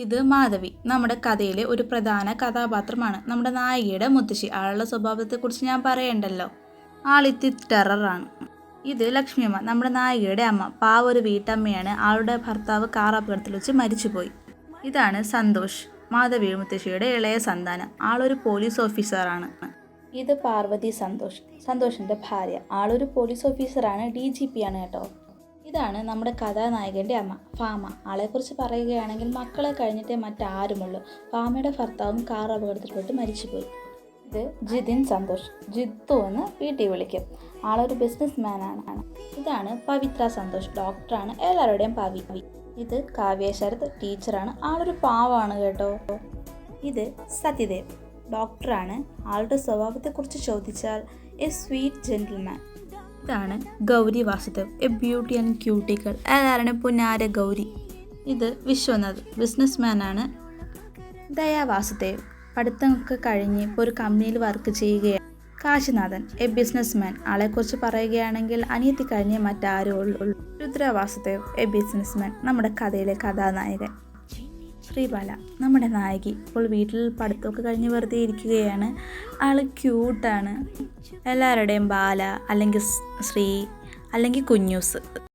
ഇത് മാധവി നമ്മുടെ കഥയിലെ ഒരു പ്രധാന കഥാപാത്രമാണ്. നമ്മുടെ നായികയുടെ മുത്തശ്ശി. ആളുടെ സ്വഭാവത്തെക്കുറിച്ച് ഞാൻ പറയണ്ടല്ലോ, ആളിത്തി ടെററാണ്. ഇത് ലക്ഷ്മിയമ്മ, നമ്മുടെ നായികയുടെ അമ്മ. പാവ ഒരു വീട്ടമ്മയാണ്. ആളുടെ ഭർത്താവ് കാർ അപകടത്തിൽ വെച്ച് മരിച്ചുപോയി. ഇതാണ് സന്തോഷ്, മാധവി മുത്തശ്ശിയുടെ ഇളയ സന്താനം. ആളൊരു പോലീസ് ഓഫീസറാണ്. ഇത് പാർവതി സന്തോഷ്, സന്തോഷിൻ്റെ ഭാര്യ. ആളൊരു പോലീസ് ഓഫീസറാണ്, DGP ആണ് കേട്ടോ. ഇതാണ് നമ്മുടെ കഥാനായകൻ്റെ അമ്മ ഫാമ. ആളെക്കുറിച്ച് പറയുകയാണെങ്കിൽ മക്കളെ കഴിഞ്ഞിട്ടേ മറ്റാരുമുള്ളൂ. ഫാമയുടെ ഭർത്താവും കാർ അപകടത്തിൽപ്പെട്ട് മരിച്ചുപോയി. ഇത് ജിതിൻ സന്തോഷ്, ജിത്തു എന്ന് വീട്ടിൽ വിളിക്കും. ആളൊരു ബിസിനസ് മാനാണ്. ഇതാണ് പവിത്ര സന്തോഷ്, ഡോക്ടറാണ്, എല്ലാവരുടെയും പവി. ഇത് കാവ്യ ശരത്, ടീച്ചറാണ്. ആളൊരു പാവമാണ് കേട്ടോ. ഇത് സത്യദേവ്, ഡോക്ടറാണ്. ആളുടെ സ്വഭാവത്തെക്കുറിച്ച് ചോദിച്ചാൽ എ സ്വീറ്റ് ജെന്റിൽമാൻ. ഇതാണ് Gauri Vasudev, a beauty and ക്യൂട്ടികൾ. എല്ലാവരുടെ പുന്നാര ഗൗരി. ഇത് വിശ്വനാഥ്, ബിസിനസ് മാനാണ്. ദയാ വാസുദേവ് പഠിത്തമൊക്കെ കഴിഞ്ഞ് ഇപ്പോൾ ഒരു കമ്പനിയിൽ വർക്ക് ചെയ്യുകയാണ്. Kashinathan, a businessman. ആളെക്കുറിച്ച് പറയുകയാണെങ്കിൽ അനിയത്തി കഴിഞ്ഞ് മറ്റാരും ഉള്ളൂ. Rudra Vasudev, a businessman, നമ്മുടെ കഥയിലെ കഥാനായകൻ. ശ്രീബാല, നമ്മുടെ നായകി. ഇപ്പോൾ വീട്ടിൽ പഠിത്തമൊക്കെ കഴിഞ്ഞ് വെറുതെ ഇരിക്കുകയാണ്. ആൾ ക്യൂട്ടാണ്. എല്ലാവരുടെയും ബാല അല്ലെങ്കിൽ ശ്രീ അല്ലെങ്കിൽ കുഞ്ഞൂസ്.